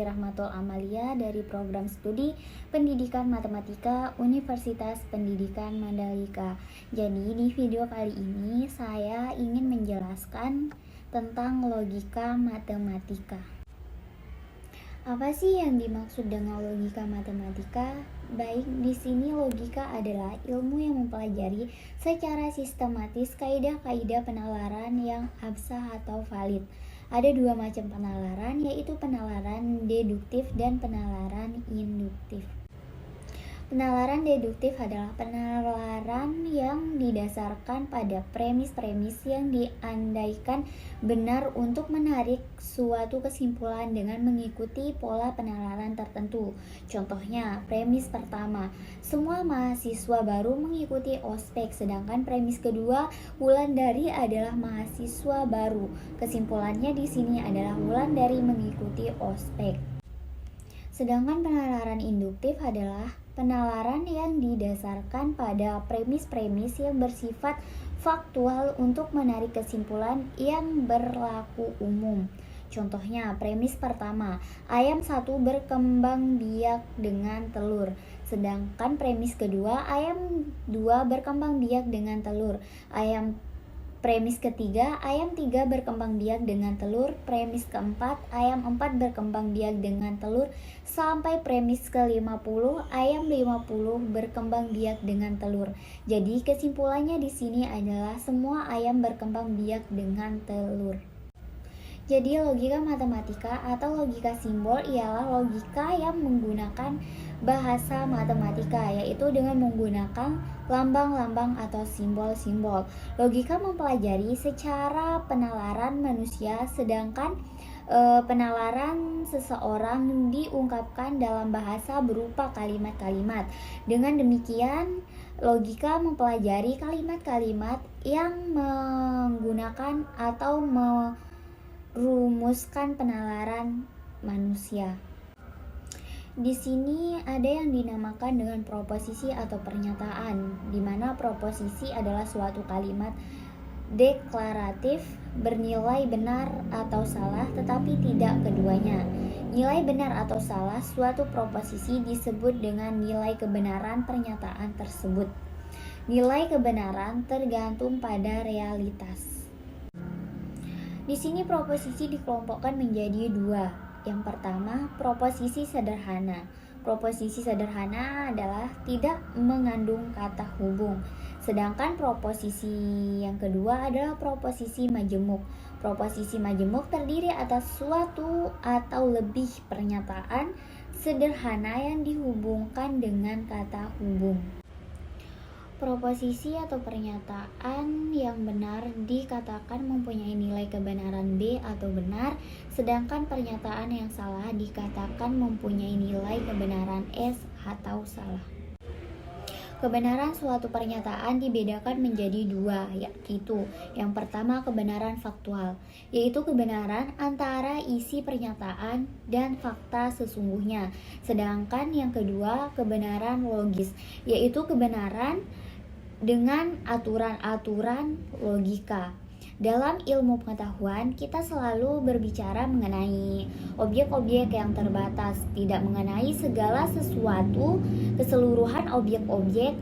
Rahmatul Amalia dari Program Studi Pendidikan Matematika Universitas Pendidikan Mandalika. Jadi di video kali ini saya ingin menjelaskan tentang logika matematika. Apa sih yang dimaksud dengan logika matematika? Baik, di sini logika adalah ilmu yang mempelajari secara sistematis kaidah-kaidah penalaran yang absah atau valid. Ada dua macam penalaran, yaitu penalaran deduktif dan penalaran induktif. Penalaran deduktif adalah penalaran yang didasarkan pada premis-premis yang diandaikan benar untuk menarik suatu kesimpulan dengan mengikuti pola penalaran tertentu. Contohnya, premis pertama, semua mahasiswa baru mengikuti ospek, sedangkan premis kedua, Wulandari adalah mahasiswa baru. Kesimpulannya di sini adalah Wulandari mengikuti ospek. Sedangkan penalaran induktif adalah penalaran yang didasarkan pada premis-premis yang bersifat faktual untuk menarik kesimpulan yang berlaku umum. Contohnya, premis pertama, ayam 1 berkembang biak dengan telur. Sedangkan premis kedua, ayam 2 berkembang biak dengan telur. Premis ketiga, ayam 3 berkembang biak dengan telur. Premis keempat, ayam 4 berkembang biak dengan telur. Sampai premis ke-50, ayam 50 berkembang biak dengan telur. Jadi kesimpulannya di sini adalah semua ayam berkembang biak dengan telur. Jadi logika matematika atau logika simbol ialah logika yang menggunakan bahasa matematika, yaitu dengan menggunakan lambang-lambang atau simbol-simbol. Logika mempelajari secara penalaran manusia, sedangkan penalaran seseorang diungkapkan dalam bahasa berupa kalimat-kalimat. Dengan demikian, logika mempelajari kalimat-kalimat yang menggunakan atau rumuskan penalaran manusia. Di sini ada yang dinamakan dengan proposisi atau pernyataan, di mana proposisi adalah suatu kalimat deklaratif bernilai benar atau salah, tetapi tidak keduanya. Nilai benar atau salah suatu proposisi disebut dengan nilai kebenaran pernyataan tersebut. Nilai kebenaran tergantung pada realitas. Di sini proposisi dikelompokkan menjadi dua. Yang pertama, proposisi sederhana. Proposisi sederhana adalah tidak mengandung kata hubung. Sedangkan proposisi yang kedua adalah proposisi majemuk. Proposisi majemuk terdiri atas suatu atau lebih pernyataan sederhana yang dihubungkan dengan kata hubung. Proposisi atau pernyataan yang benar dikatakan mempunyai nilai kebenaran B atau benar, sedangkan pernyataan yang salah dikatakan mempunyai nilai kebenaran S atau salah. Kebenaran suatu pernyataan dibedakan menjadi dua, yaitu yang pertama kebenaran faktual, yaitu kebenaran antara isi pernyataan dan fakta sesungguhnya. Sedangkan yang kedua kebenaran logis, yaitu kebenaran dengan aturan-aturan logika. Dalam ilmu pengetahuan, kita selalu berbicara mengenai objek-objek yang terbatas, tidak mengenai segala sesuatu, keseluruhan objek-objek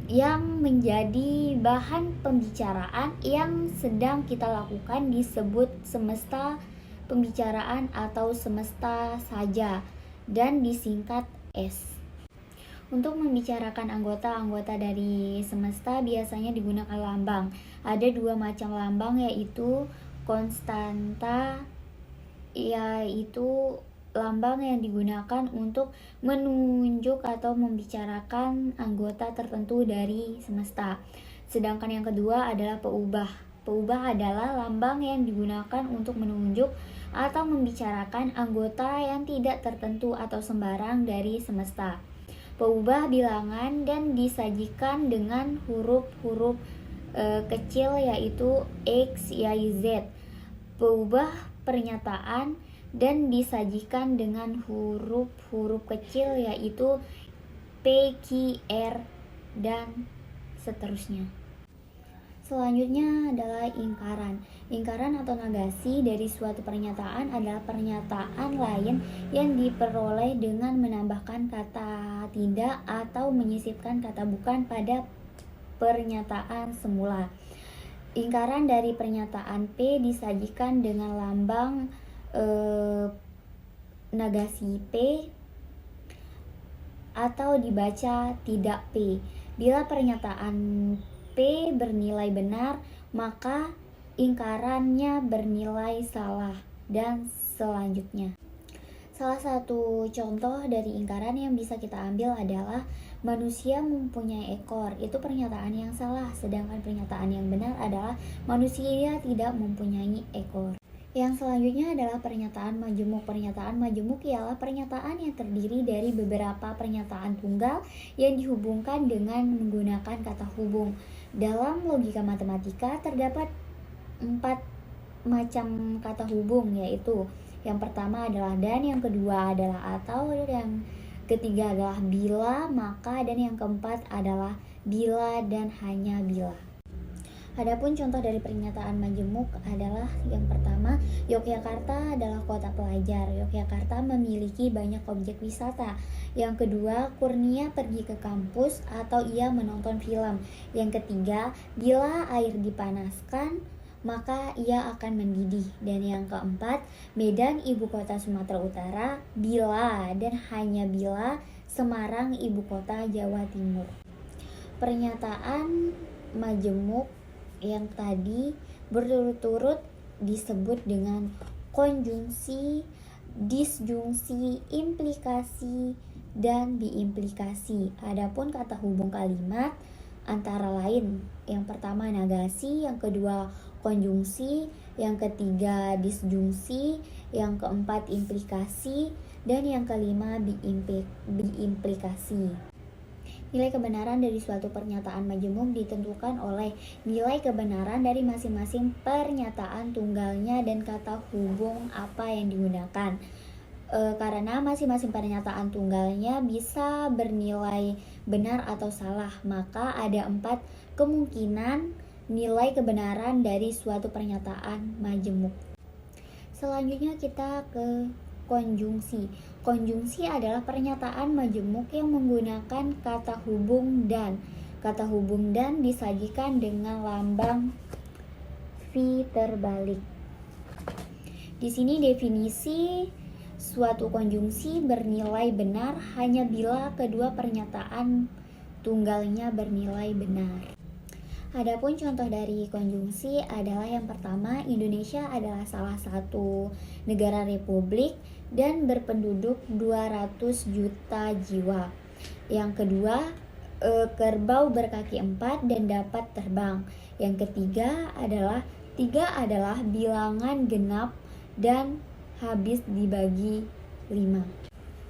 yang menjadi bahan pembicaraan yang sedang kita lakukan disebut semesta pembicaraan atau semesta saja dan disingkat S. Untuk membicarakan anggota-anggota dari semesta biasanya digunakan lambang. Ada dua macam lambang, yaitu konstanta, yaitu lambang yang digunakan untuk menunjuk atau membicarakan anggota tertentu dari semesta. Sedangkan yang kedua adalah peubah. Peubah adalah lambang yang digunakan untuk menunjuk atau membicarakan anggota yang tidak tertentu atau sembarang dari semesta. Peubah bilangan dan disajikan dengan huruf-huruf kecil, yaitu X, Y, Z. Peubah pernyataan dan disajikan dengan huruf-huruf kecil, yaitu P, Q, R, dan seterusnya. Selanjutnya adalah ingkaran. Ingkaran atau negasi dari suatu pernyataan adalah pernyataan lain yang diperoleh dengan menambahkan kata tidak atau menyisipkan kata bukan pada pernyataan semula. Ingkaran dari pernyataan P disajikan dengan lambang negasi P atau dibaca tidak P. Bila pernyataan P bernilai benar, maka ingkarannya bernilai salah, dan selanjutnya. Salah satu contoh dari ingkaran yang bisa kita ambil adalah manusia mempunyai ekor. Itu pernyataan yang salah, sedangkan pernyataan yang benar adalah manusia tidak mempunyai ekor. Yang selanjutnya adalah pernyataan majemuk. Pernyataan majemuk ialah pernyataan yang terdiri dari beberapa pernyataan tunggal yang dihubungkan dengan menggunakan kata hubung. Dalam logika matematika terdapat 4 macam kata hubung, yaitu yang pertama adalah dan, yang kedua adalah atau, yang ketiga adalah bila, maka, dan yang keempat adalah bila dan hanya bila. Adapun contoh dari pernyataan majemuk adalah yang pertama, Yogyakarta adalah kota pelajar. Yogyakarta memiliki banyak objek wisata. Yang kedua, Kurnia pergi ke kampus atau ia menonton film. Yang ketiga, bila air dipanaskan maka ia akan mendidih. Dan yang keempat, Medan ibu kota Sumatera Utara, bila dan hanya bila Semarang ibu kota Jawa Timur. Pernyataan majemuk yang tadi berturut-turut disebut dengan konjungsi, disjungsi, implikasi, dan biimplikasi. Adapun kata hubung kalimat antara lain, yang pertama negasi, yang kedua konjungsi, yang ketiga disjungsi, yang keempat implikasi, dan yang kelima biimplikasi. Nilai kebenaran dari suatu pernyataan majemuk ditentukan oleh nilai kebenaran dari masing-masing pernyataan tunggalnya dan kata hubung apa yang digunakan. Karena masing-masing pernyataan tunggalnya bisa bernilai benar atau salah, maka ada 4 kemungkinan nilai kebenaran dari suatu pernyataan majemuk. Selanjutnya kita ke konjungsi. Konjungsi adalah pernyataan majemuk yang menggunakan kata hubung dan. Kata hubung dan disajikan dengan lambang V terbalik. Di sini definisi suatu konjungsi bernilai benar hanya bila kedua pernyataan tunggalnya bernilai benar. Adapun contoh dari konjungsi adalah yang pertama, Indonesia adalah salah satu negara republik dan berpenduduk 200 juta jiwa. Yang kedua, kerbau berkaki 4 dan dapat terbang. Yang ketiga adalah 3 adalah bilangan genap dan habis dibagi 5.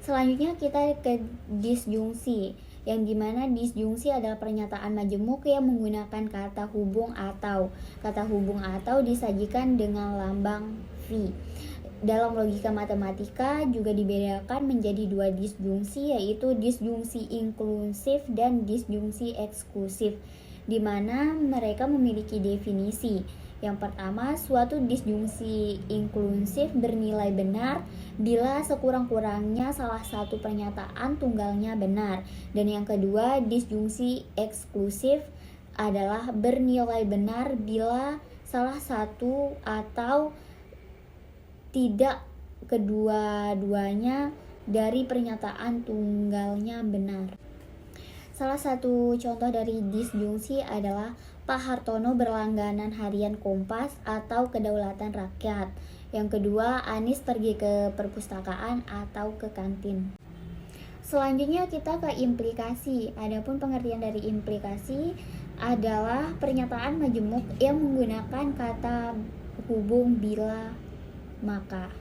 Selanjutnya kita ke disjungsi, yang dimana disjungsi adalah pernyataan majemuk yang menggunakan kata hubung atau. Kata hubung atau disajikan dengan lambang V. Dalam logika matematika juga dibedakan menjadi 2 disjungsi, yaitu disjungsi inklusif dan disjungsi eksklusif, di mana mereka memiliki definisi. Yang pertama, suatu disjungsi inklusif bernilai benar bila sekurang-kurangnya salah satu pernyataan tunggalnya benar. Dan yang kedua, disjungsi eksklusif adalah bernilai benar bila salah satu atau tidak kedua-duanya dari pernyataan tunggalnya benar. Salah satu contoh dari disjungsi adalah Pak Hartono berlangganan harian Kompas atau Kedaulatan Rakyat. Yang kedua, Anies pergi ke perpustakaan atau ke kantin. Selanjutnya kita ke implikasi. Adapun pengertian dari implikasi adalah pernyataan majemuk yang menggunakan kata hubung bila, maka.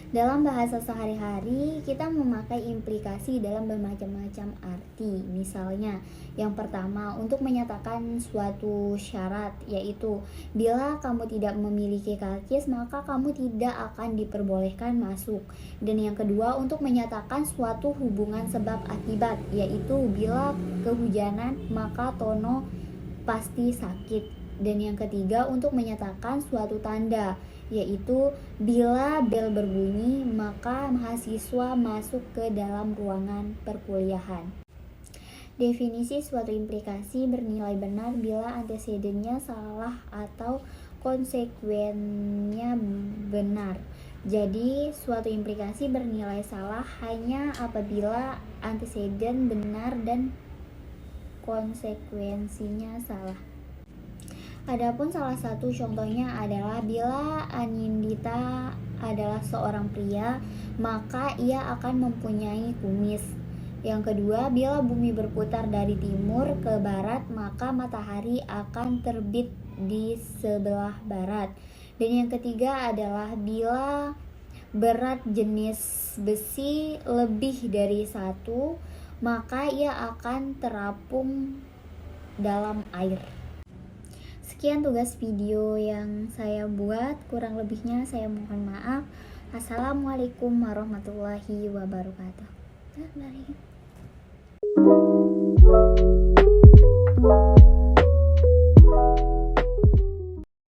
Dalam bahasa sehari-hari, kita memakai implikasi dalam bermacam-macam arti. Misalnya, yang pertama, untuk menyatakan suatu syarat, yaitu bila kamu tidak memiliki karcis, maka kamu tidak akan diperbolehkan masuk. Dan yang kedua, untuk menyatakan suatu hubungan sebab akibat, yaitu bila kehujanan, maka Tono pasti sakit. Dan yang ketiga, untuk menyatakan suatu tanda, yaitu bila bel berbunyi maka mahasiswa masuk ke dalam ruangan perkuliahan. Definisi suatu implikasi bernilai benar bila antecedennya salah atau konsekuensinya benar. Jadi, suatu implikasi bernilai salah hanya apabila antecedent benar dan konsekuensinya salah. Adapun salah satu contohnya adalah bila Anindita adalah seorang pria, maka ia akan mempunyai kumis. Yang kedua, bila bumi berputar dari timur ke barat, maka matahari akan terbit di sebelah barat. Dan yang ketiga adalah bila berat jenis besi lebih dari 1, maka ia akan terapung dalam air. Sekian tugas video yang saya buat, kurang lebihnya saya mohon maaf. Assalamualaikum warahmatullahi wabarakatuh. Bye.